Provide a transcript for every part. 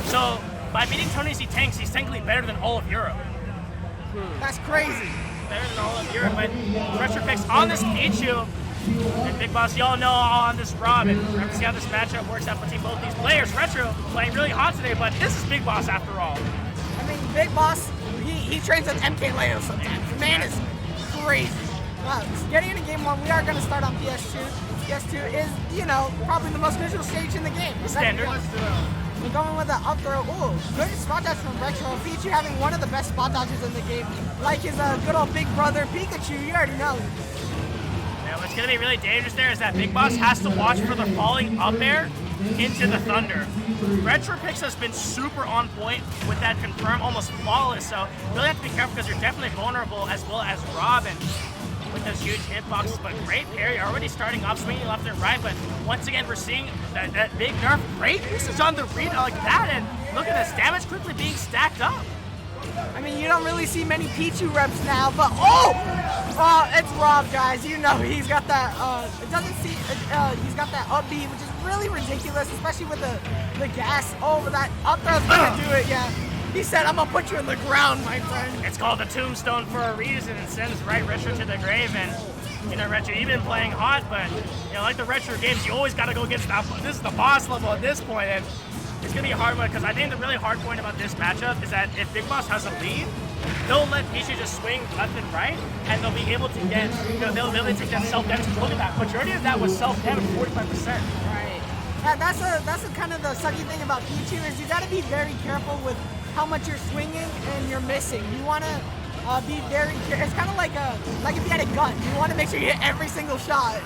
So by beating Tony Z tanks, he's technically better than all of Europe. That's crazy. Better than all of Europe, but RetroPix on this Pikachu. And Big Boss, y'all know on this Rob, and we're going to see how this matchup works out between both these players. Retro playing really hot today, but this is Big Boss after all. I mean, Big Boss, he trains with MK Leo sometimes. The man is crazy. Getting into game 1, we are going to start on PS2. PS2 is, you know, probably the most visual stage in the game. Standard. We're going with an up throw. Ooh, good spot dodge from Retro. Pikachu having one of the best spot dodges in the game. Like his good old big brother Pikachu, you already know. Yeah, what's going to be really dangerous there is that Big Boss has to watch for the falling up air into the Thunder. RetroPix has been super on point with that confirm, almost flawless, so you really have to be careful because you're definitely vulnerable, as well as Robin with those huge hitboxes. But great parry, already starting off swinging left and right, but once again we're seeing that big nerf. Great usage on the read like that, and look at this damage quickly being stacked up. I mean, you don't really see many Pichu reps now, but it's Rob, guys. You know he's got that. He's got that up B, which is really ridiculous, especially with the gas. Oh, that up throw's gonna do it. Yeah, he said, "I'm gonna put you in the ground, my friend." It's called the tombstone for a reason, and sends right Retro to the grave. And you know, Retro, you've been playing hot, but you know, like the Retro games, you always gotta go against that. This is the boss level at this point, and it's going to be a hard one, because I think the really hard point about this matchup is that if Big Boss has a lead, they'll let Pikachu just swing left and right, and they'll be able to get, you know, they'll be able to take that self-damage. Look at that, majority of that was self-damage, 45%. Right. Yeah, that's kind of the sucky thing about Pikachu is you got to be very careful with how much you're swinging and you're missing. You want to be very careful. It's kind of like if you had a gun. You want to make sure you hit every single shot,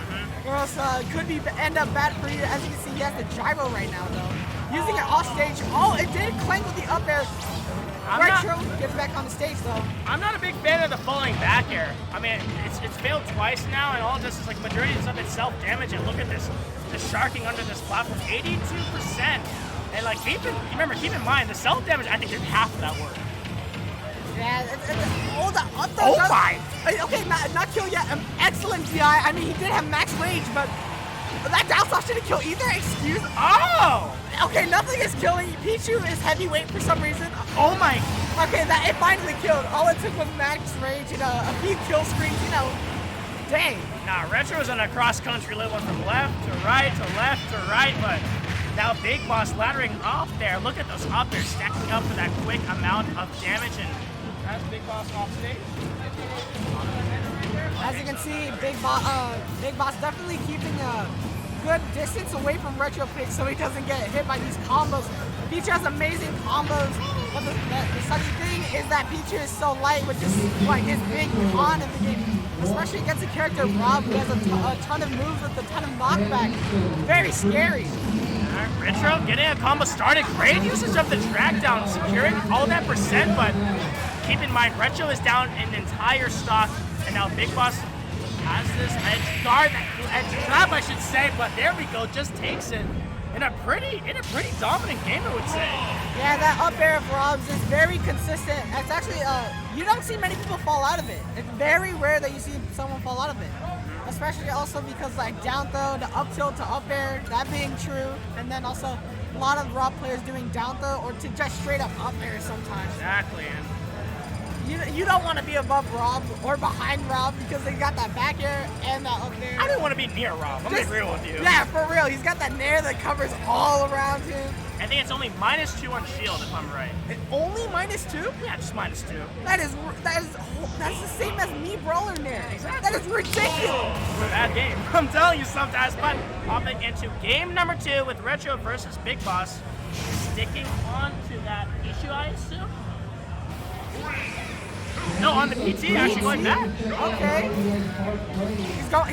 or else it could end up bad for you. As you can see, he has the gyro right now, though. Using it off stage. Oh, it did clank with the up air. Retro gets back on the stage, though. I'm not a big fan of the falling back air. I mean, it's failed twice now, and all of this is like majority of stuff is self-damage. And look at this, the sharking under this platform, 82%. And like, keep in mind, the self-damage, I think did half of that work. Yeah, the up oh my! Okay, not kill yet. Excellent DI. I mean, he did have max rage, but that down slash didn't kill either. Excuse. Oh! Okay, nothing is killing. Pichu is heavyweight for some reason. Oh my! Okay, it finally killed. All it took was max rage and a few kill screens. You know, dang. Nah, Retro's on a cross-country level from left to right to left to right, but now Big Boss laddering off there. Look at those up there stacking up for that quick amount of damage, and that's Big Boss off stage. As you can see, Big Boss definitely keeping a good distance away from RetroPix so he doesn't get hit by these combos. Pichu has amazing combos, but the sucky thing is that Pichu is so light, which is like his big con in the game, especially against a character Rob who has a ton of moves with a ton of knockback. Very scary. Retro getting a combo started. Great usage of the track down, securing all that percent, but keep in mind, Retro is down an entire stock, and now Big Boss has this edge guard, edge trap I should say, but there we go, just takes it in a pretty dominant game, I would say. Yeah, that up air of Rob's is very consistent. It's actually, you don't see many people fall out of it. It's very rare that you see someone fall out of it. Especially also because like down throw, the up tilt to up air, that being true, and then also a lot of Rob players doing down throw or to just straight up up air sometimes. Exactly. You don't want to be above Rob or behind Rob because they got that back air and that up air. I don't want to be near Rob. I'm being real with you. Yeah, for real. He's got that nair that covers all around him. I think it's only -2 on shield, if I'm right. Only -2? Yeah, just -2. That's the same as me brawler nair. Exactly. That is ridiculous. For that game, I'm telling you sometimes. But hopping into game number 2 with Retro versus Big Boss, sticking on to that issue, I assume. No, on the PT, actually going back. Okay.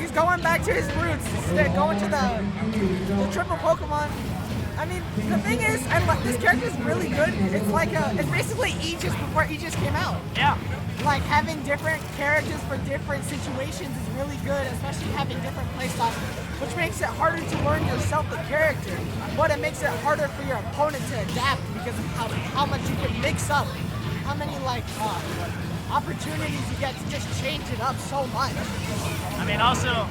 He's going back to his roots. He's going to the triple Pokemon. I mean, the thing is, this character is really good. It's like it's basically Aegis before Aegis came out. Yeah. Like having different characters for different situations is really good, especially having different playstyles, which makes it harder to learn yourself the character, but it makes it harder for your opponent to adapt because of how much you can mix up, how many like opportunities you get to just change it up so much. I mean, also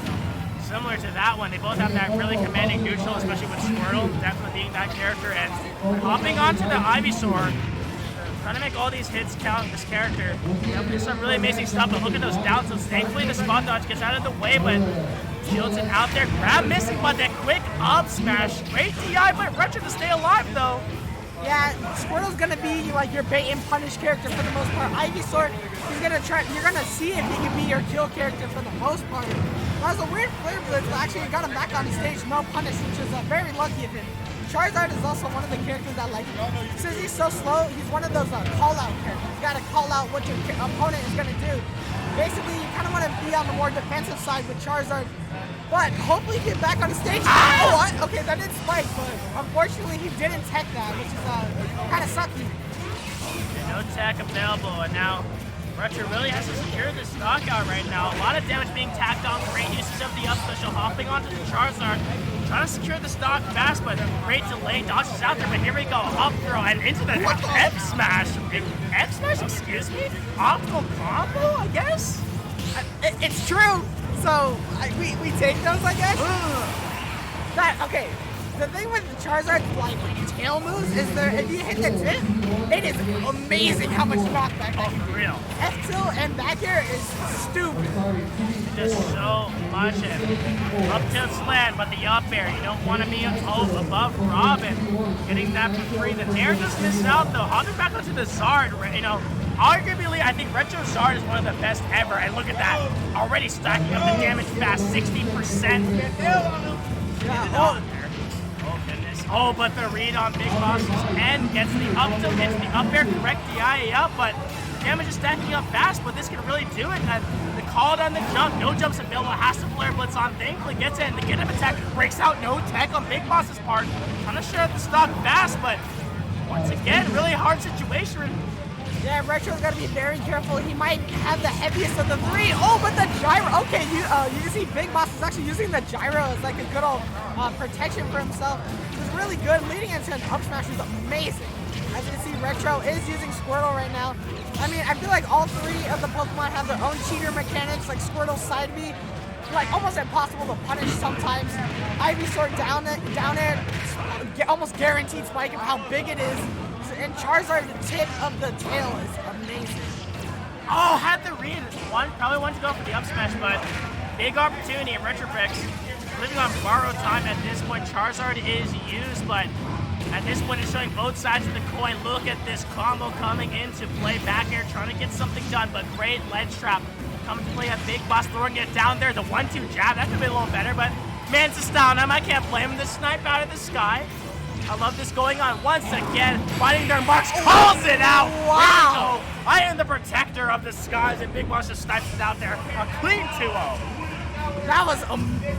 similar to that one. They both have that really commanding neutral, especially with Squirtle, definitely being that character. And hopping onto the Ivysaur, trying to make all these hits count with this character. Definitely some really amazing stuff, but look at those down tilts. Thankfully, the spot dodge gets out of the way, but Shieldson out there, grab missing, but that quick up smash. Great DI by Retro to stay alive, though. Yeah, Squirtle's gonna be like your bait and punish character for the most part. Ivysaur, he's gonna try. You're gonna see if he can be your kill character for the most part. That was a weird flare blitz, but actually got him back on the stage, no punish, which is very lucky of him. Charizard is also one of the characters that, like, since he's so slow, he's one of those call-out characters. You gotta call out what your opponent is gonna do. Basically, you kind of want to be on the more defensive side with Charizard, but hopefully get back on the stage. Oh, what? Okay, that did spike, but unfortunately he didn't tech that, which is kind of sucky. No tech available, and now Retro really has to secure this knockout right now. A lot of damage being tacked on. Great usage of the up special, hopping onto the Charizard. Trying to secure the stock fast, but great delay. Dodges out there, but here we go. Up throw and into the F smash. F smash, excuse me? Optimal combo, I guess? It's true. So we take those, I guess. Okay. The thing with Charizard's like tail moves is if you hit the tip, it is amazing how much knockback that can do. Real. F-tilt and back air is stupid. Just so much. Up tilts land, but the up air, you don't want to be above Robin. Getting that for free. The Nair just missed out though. Hopping back onto the Zard, you know. Arguably, I think Retro Zard is one of the best ever. And look at that. Already stacking up the damage fast, 60%. Yeah. Oh, but the read on BigBoss's end gets the up tilt, gets the up air, correct DI up, but damage is stacking up fast, but this can really do it. And the call on the jump, no jumps available, has to flare blitz on, thankfully gets it, and the get up attack breaks out, no tech on BigBoss's part. Trying to share the stock fast, but once again, really hard situation. Yeah, Retro's got to be very careful. He might have the heaviest of the three. Oh, but the gyro. Okay, you can see BigBoss is actually using the gyro as like a good old protection for himself. It was really good. Leading into an up smash was amazing. As you can see, Retro is using Squirtle right now. I mean, I feel like all three of the Pokemon have their own cheater mechanics, like Squirtle's side B, like almost impossible to punish sometimes. Ivysaur down air, almost guaranteed spike of how big it is. And Charizard, the tip of the tail is amazing. Oh, had the read. Probably wanted to go for the up smash, but big opportunity at RetroPix. Living on borrowed time at this point. Charizard is used, but at this point it's showing both sides of the coin. Look at this combo coming into play. Back air trying to get something done, but great ledge trap coming to play at BigBoss, throwing it down there. The 1-2 jab, that could be a little better, but man's astounding him. I can't blame him. The snipe out of the sky. I love this going on once again. Finding their marks, calls it out. Wow. I am the protector of the skies, and BigBoss just snipes it out there. A clean 2-0. That was